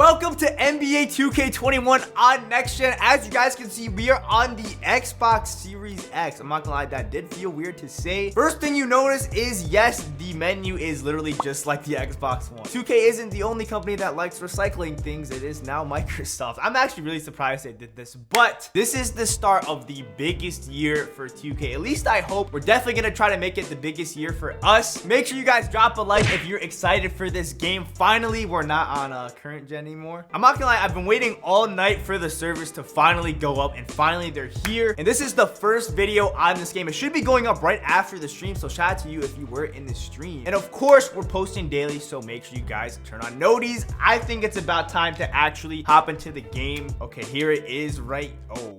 Welcome to NBA 2K21 on Next Gen. As you guys can see, we are on the Xbox Series X. I'm not gonna lie, that did feel weird to say. First thing you notice is, yes, the menu is literally just like the Xbox One. 2K isn't the only company that likes recycling things. It is now Microsoft. I'm actually really surprised they did this, but this is the start of the biggest year for 2K. At least I hope. We're definitely gonna try to make it the biggest year for us. Make sure you guys drop a like if you're excited for this game. Finally, we're not on current gen anymore. I'm not gonna lie, I've been waiting all night for the servers to finally go up, and finally they're here. And this is the first video on this game. It should be going up right after the stream, so shout out to you if you were in the stream. And of course, we're posting daily, so make sure you guys turn on noties. I think it's about time to actually hop into the game. Okay, here it is right. Oh.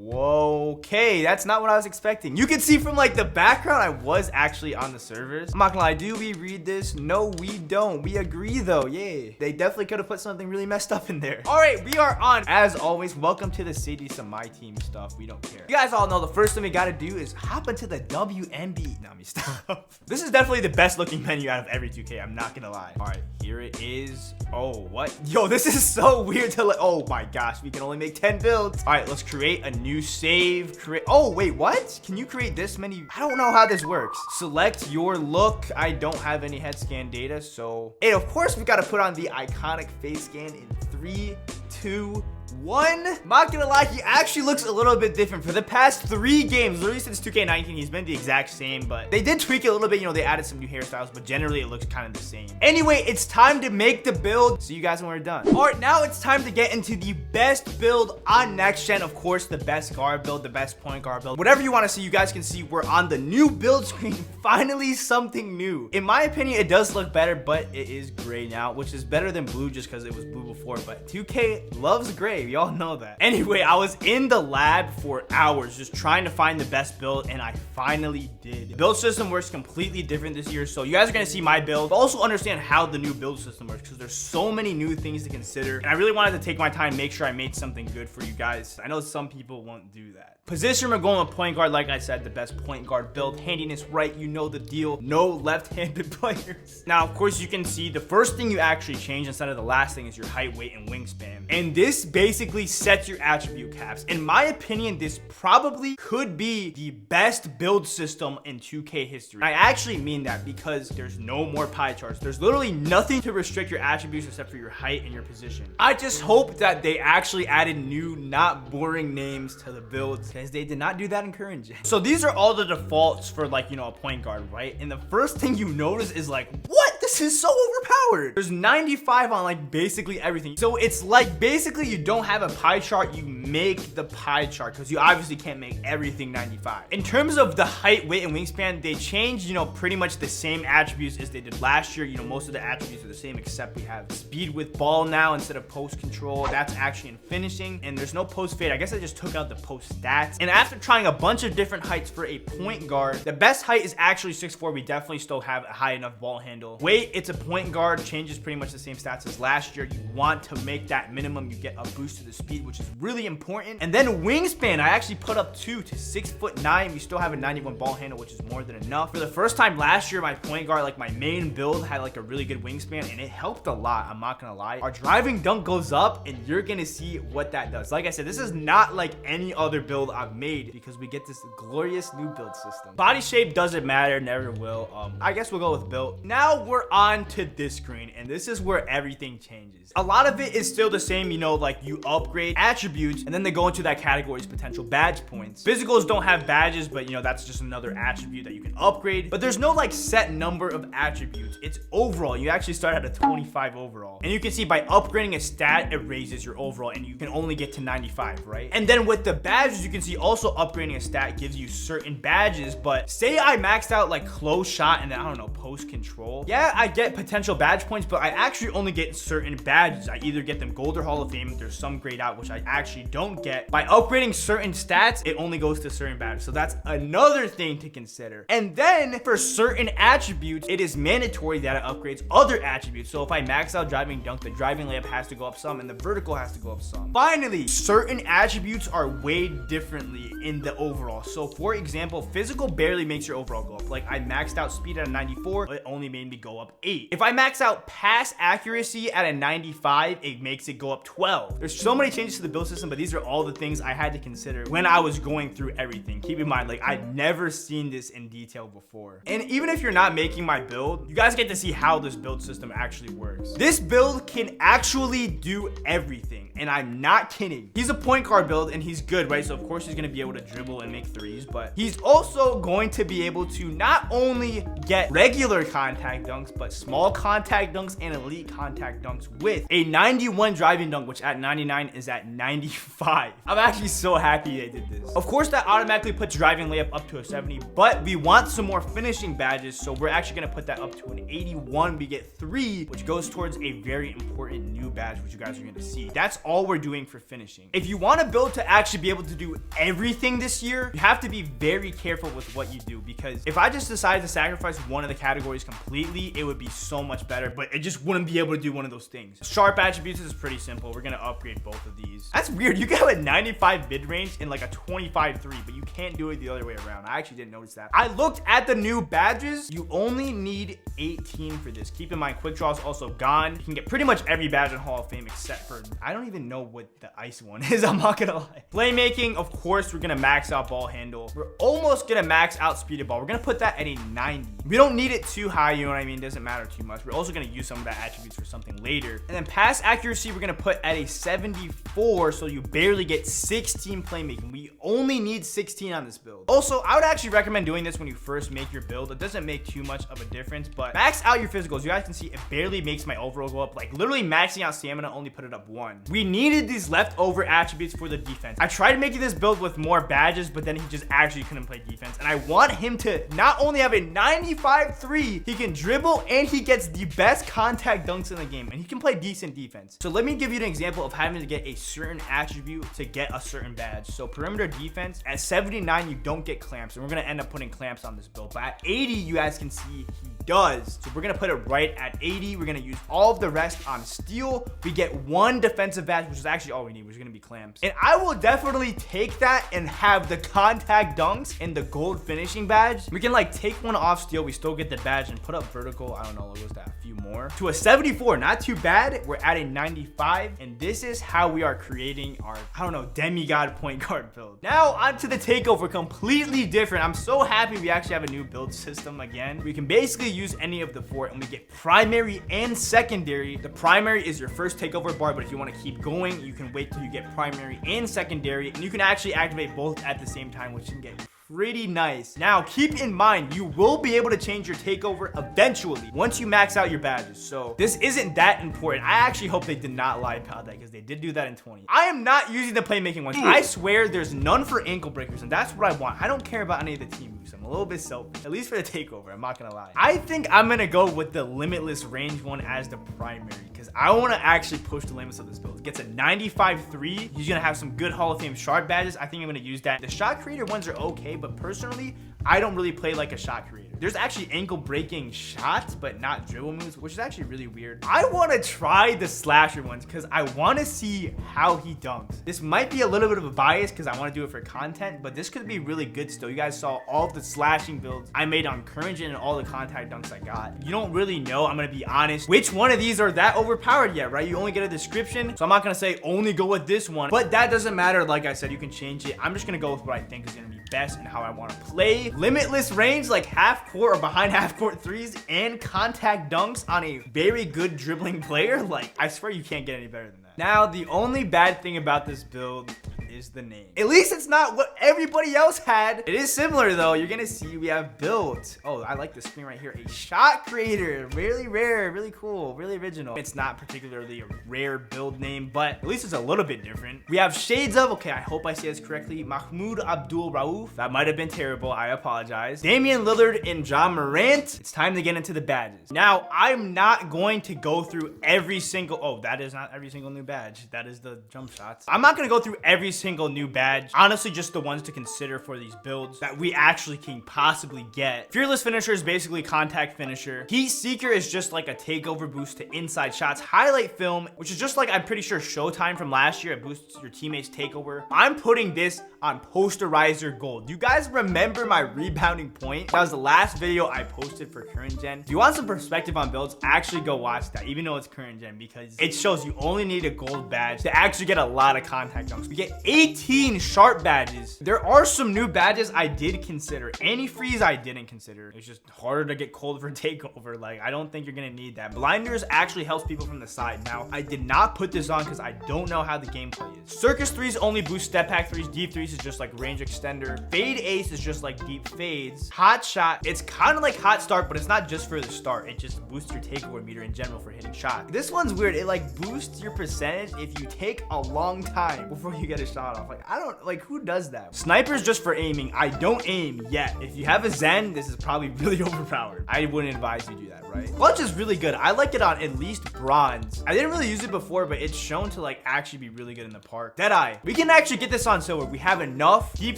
Whoa, okay, that's not what I was expecting. You can see from like the background, I was actually on the servers. I'm not gonna lie, do we read this? No, we don't. We agree though, yeah. They definitely could have put something really messed up in there. All right, we are on. As always, welcome to the city, some my team stuff. We don't care. You guys all know the first thing we gotta do is hop into the WMB. Nah, me stop. This is definitely the best looking menu out of every 2K, I'm not gonna lie. All right, here it is. Oh, what? Yo, this is so weird to like, oh my gosh, we can only make 10 builds. All right, let's create a new save. Oh wait, what? Can you create this many? I don't know how this works. Select your look. I don't have any head scan data, so and of course we got to put on the iconic face scan in 3, 2, 1. Not gonna lie, he actually looks a little bit different. For the past 3 games, literally since 2K19, he's been the exact same, but they did tweak it a little bit. You know, they added some new hairstyles, but generally it looks kind of the same. Anyway, it's time to make the build. See you guys when we're done. All right, now it's time to get into the best build on Next Gen. Of course, the best guard build, the best point guard build, whatever you want to see. You guys can see we're on the new build screen. Finally, something new. In my opinion, it does look better, but it is gray now, which is better than blue just because it was blue before, but 2K loves gray. Y'all know that. Anyway, I was in the lab for hours just trying to find the best build, and I finally did. The build system works completely different this year, so you guys are gonna see my build, but also understand how the new build system works because there's so many new things to consider, and I really wanted to take my time, make sure I made something good for you guys. I know some people won't do that. Position, we're going with point guard. Like I said, the best point guard build. Handiness right, you know the deal. No left-handed players. Now, of course, you can see the first thing you actually change instead of the last thing is your height, weight, and wingspan. And this basically sets your attribute caps. In my opinion, this probably could be the best build system in 2K history. I actually mean that because there's no more pie charts. There's literally nothing to restrict your attributes except for your height and your position. I just hope that they actually added new, not boring names to the builds, because they did not do that in current gen. So these are all the defaults for, like, you know, a point guard, right? And the first thing you notice is like, what? This is so overpowered. There's 95 on like basically everything. So it's like basically you don't have a pie chart, you make the pie chart because you obviously can't make everything 95. In terms of the height, weight, and wingspan, they changed, you know, pretty much the same attributes as they did last year. You know, most of the attributes are the same except we have speed with ball now instead of post control. That's actually in finishing, and there's no post fade. I guess I just took out the post stats. And after trying a bunch of different heights for a point guard, the best height is actually 6'4". We definitely still have a high enough ball handle. Weight, it's a point guard, changes pretty much the same stats as last year. You want to make that minimum. You get a boost to the speed, which is really important. And then wingspan, I actually put up 2 to 6'9". We still have a 91 ball handle, which is more than enough. For the first time last year, my point guard, like my main build, had like a really good wingspan, and it helped a lot. I'm not gonna lie. Our driving dunk goes up, and you're gonna see what that does. Like I said, this is not like any other build I've made because we get this glorious new build system. Body shape doesn't matter, never will. I guess we'll go with build. Now we're on to this screen, and this is where everything changes. A lot of it is still the same, you know, like you upgrade attributes and then they go into that category's potential badge points. Physicals don't have badges, but you know, that's just another attribute that you can upgrade. But there's no like set number of attributes. It's overall. You actually start at a 25 overall. And you can see by upgrading a stat, it raises your overall, and you can only get to 95, right? And then with the badges, you can see also upgrading a stat gives you certain badges. But say I maxed out like close shot and then I don't know, post control. Yeah, I get potential badge points, but I actually only get certain badges. I either get them gold or Hall of Fame. There's some grayed out, which I actually don't get. By upgrading certain stats, it only goes to certain badges. So that's another thing to consider. And then for certain attributes, it is mandatory that it upgrades other attributes. So if I max out driving dunk, the driving layup has to go up some and the vertical has to go up some. Finally, certain attributes are weighed differently in the overall. So for example, physical barely makes your overall go up. Like I maxed out speed at a 94, but it only made me go up up 8. If I max out pass accuracy at a 95, it makes it go up 12. There's so many changes to the build system, but these are all the things I had to consider when I was going through everything. Keep in mind, like, I'd never seen this in detail before. And even if you're not making my build, you guys get to see how this build system actually works. This build can actually do everything, and I'm not kidding. He's a point guard build, and he's good, right? So of course he's gonna be able to dribble and make threes, but he's also going to be able to not only get regular contact dunks, but small contact dunks and elite contact dunks with a 91 driving dunk, which at 99 is at 95. I'm actually so happy they did this. Of course, that automatically puts driving layup up to a 70, but we want some more finishing badges, so we're actually gonna put that up to an 81. We get 3, which goes towards a very important new badge, which you guys are gonna see. That's all we're doing for finishing. If you want to build to actually be able to do everything this year, you have to be very careful with what you do, because if I just decided to sacrifice one of the categories completely, it would be so much better, but it just wouldn't be able to do one of those things. Sharp attributes is pretty simple. We're gonna upgrade both of these. That's weird. You got a 95 mid-range and like a 25 3, but you can't do it the other way around. I actually didn't notice that. I looked at the new badges. You only need 18 for this. Keep in mind, quick draw is also gone. You can get pretty much every badge in Hall of Fame except for, I don't even know what the ice one is. I'm not gonna lie. Playmaking, of course, we're gonna max out ball handle. We're almost gonna max out speed of ball. We're gonna put that at a 90. We don't need it too high, you know what I mean? Doesn't matter too much. We're also gonna use some of that attributes for something later. And then pass accuracy, we're gonna put at a 74, so you barely get 16 playmaking. We only need 16 on this build. Also, I would actually recommend doing this when you first make your build. It doesn't make too much of a difference, but max out your physicals. You guys can see it barely makes my overall go up. Like, literally maxing out stamina only put it up 1. We needed these leftover attributes for the defense. I tried making this build with more badges, but then he just actually couldn't play defense. And I want him to not only have a 95 3, he can dribble and he gets the best contact dunks in the game, and he can play decent defense. So let me give you an example of having to get a certain attribute to get a certain badge. So perimeter defense, at 79, you don't get clamps, and we're gonna end up putting clamps on this build. But at 80, you guys can see he does. So we're gonna put it right at 80. We're gonna use all of the rest on steal. We get 1 defensive badge, which is actually all we need, which is gonna be clamps. And I will definitely take that and have the contact dunks and the gold finishing badge. We can like take one off steal, we still get the badge, and put up vertical, I don't know, what was that, a few more, to a 74. Not too bad. We're at a 95, and this is how we are creating our, I don't know, demigod point guard build. Now onto the takeover, completely different. I'm so happy we actually have a new build system again. We can basically use any of the 4, and we get primary and secondary. The primary is your first takeover bar, but if you want to keep going, you can wait till you get primary and secondary, and you can actually activate both at the same time, which can get pretty nice. Now, keep in mind, you will be able to change your takeover eventually once you max out your badges. So this isn't that important. I actually hope they did not lie about that, because they did do that in 20. I am not using the playmaking ones. I swear there's none for ankle breakers, and that's what I want. I don't care about any of the team moves. I'm a little bit selfish, at least for the takeover. I'm not gonna lie. I think I'm gonna go with the limitless range one as the primary, because I want to actually push the limits of this build. It gets a 95 3. He's gonna have some good Hall of Fame sharp badges. I think I'm gonna use that. The shot creator ones are okay, but personally, I don't really play like a shot creator. There's actually ankle breaking shots, but not dribble moves, which is actually really weird. I want to try the slasher ones because I want to see how he dunks. This might be a little bit of a bias because I want to do it for content, but this could be really good still. You guys saw all the slashing builds I made on Current Gen and all the contact dunks I got. You don't really know, I'm going to be honest, which one of these are that overpowered yet, right? You only get a description, so I'm not going to say only go with this one, but that doesn't matter. Like I said, you can change it. I'm just going to go with what I think is going to be best and how I want to play. Limitless range, like half court or behind half court threes and contact dunks on a very good dribbling player. Like, I swear you can't get any better than that. Now, the only bad thing about this build is the name. At least it's not what everybody else had. It is similar though. You're gonna see we have built. Oh, I like the screen right here. A shot creator. Really rare, really cool, really original. It's not particularly a rare build name, but at least it's a little bit different. We have shades of, okay, I hope I say this correctly, Mahmoud Abdul Rauf. That might have been terrible. I apologize. Damian Lillard and John Morant. It's time to get into the badges. Now, I'm not going to go through every single, oh, that is not every single new badge. That is the jump shots. I'm not gonna go through every single single new badge. Honestly, just the ones to consider for these builds that we actually can possibly get. Fearless Finisher is basically contact finisher. Heat Seeker is just like a takeover boost to inside shots. Highlight Film, which is just like, I'm pretty sure, Showtime from last year. It boosts your teammates takeover. I'm putting this on Posterizer Gold. You guys remember my rebounding point? That was the last video I posted for current gen. If you want some perspective on builds, actually go watch that, even though it's current gen, because it shows you only need a gold badge to actually get a lot of contact dunks. We get 18 sharp badges. There are some new badges I did consider. Antifreeze I didn't consider. It's just harder to get cold for takeover. Like, I don't think you're gonna need that. Blinders actually helps people from the side. Now, I did not put this on because I don't know how the gameplay is. Circus 3s only boost step back 3s. Deep 3s is just like range extender. Fade Ace is just like deep fades. Hot Shot, it's kind of like Hot Start, but it's not just for the start. It just boosts your takeover meter in general for hitting shot. This one's weird. It like boosts your percentage if you take a long time before you get a shot off. Like, I don't, like, who does that? Sniper's just for aiming. I don't aim yet. If you have a Zen, this is probably really overpowered. I wouldn't advise you do that, right? Clutch is really good. I like it on at least bronze. I didn't really use it before, but it's shown to like actually be really good in the park. Deadeye, we can actually get this on silver. We have enough. Deep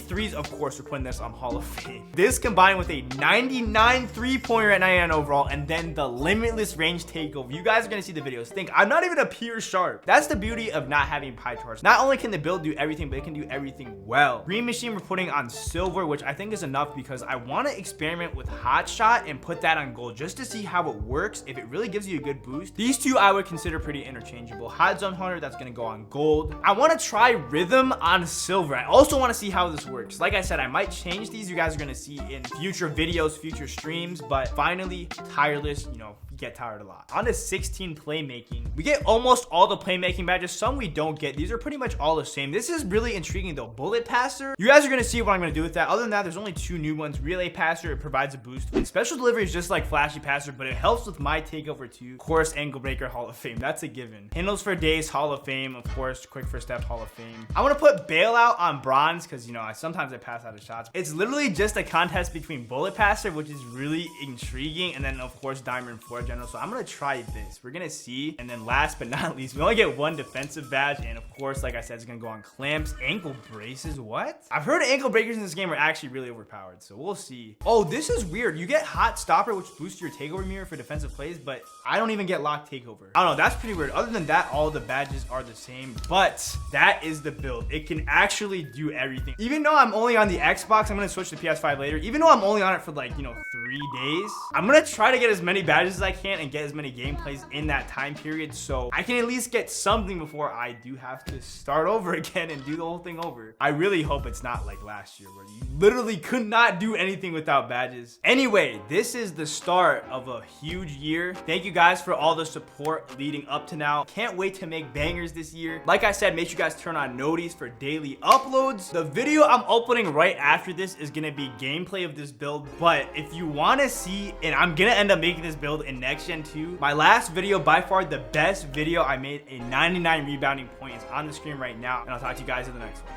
3s, of course, we're putting this on Hall of Fame. This combined with a 99 3-pointer at 99 overall, and then the limitless range takeover. You guys are gonna see the videos. Think, I'm not even a pure sharp. That's the beauty of not having PyTorch. Not only can the build do everything, but it can do everything well. Green Machine we're putting on silver, which I think is enough because I want to experiment with Hot Shot and put that on gold just to see how it works, if it really gives you a good boost. These two I would consider pretty interchangeable. Hot Zone Hunter, that's gonna go on gold. I want to try Rhythm on silver. I also want to see how this works. Like I said, I might change these. You guys are gonna see in future videos, future streams, but finally, Tireless, you know, get tired a lot. On to 16 playmaking. We get almost all the playmaking badges. Some we don't get. These are pretty much all the same. This is really intriguing though. Bullet Passer. You guys are gonna see what I'm gonna do with that. Other than that, there's only two new ones. Relay Passer, it provides a boost. And Special Delivery is just like Flashy Passer, but it helps with my takeover too. Of course, Ankle Breaker, Hall of Fame. That's a given. Handles for Days, Hall of Fame. Of course, Quick First Step, Hall of Fame. I want to put Bailout on bronze because, you know, sometimes I pass out of shots. It's literally just a contest between Bullet Passer, which is really intriguing, and then of course Diamond Floor General. So I'm gonna try this. We're gonna see. And then last but not least, we only get one defensive badge, and of course, like I said, it's gonna go on clamps. Ankle braces. What? I've heard ankle breakers in this game are actually really overpowered, so we'll see. Oh, this is weird. You get Hot Stopper, which boosts your takeover mirror for defensive plays, but I don't even get lock takeover. I don't know, that's pretty weird. Other than that, all the badges are the same, but that is the build. It can actually do everything. Even though I'm only on the Xbox, I'm gonna switch to PS5 later. Even though I'm only on it for like, you know, 3 days, I'm gonna try to get as many badges as I can and get as many gameplays in that time period, so I can at least get something before I do have to start over again and do the whole thing over. I really hope it's not like last year where you literally could not do anything without badges. Anyway, this is the start of a huge year. Thank you guys for all the support leading up to now. Can't wait to make bangers this year. Like I said, make sure you guys turn on noties for daily uploads. The video I'm uploading right after this is gonna be gameplay of this build, but if you want to see, and I'm gonna end up making this build in next gen too, my last video, by far the best video I made, a 99 rebounding point, is on the screen right now, and I'll talk to you guys in the next one.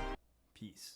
Peace.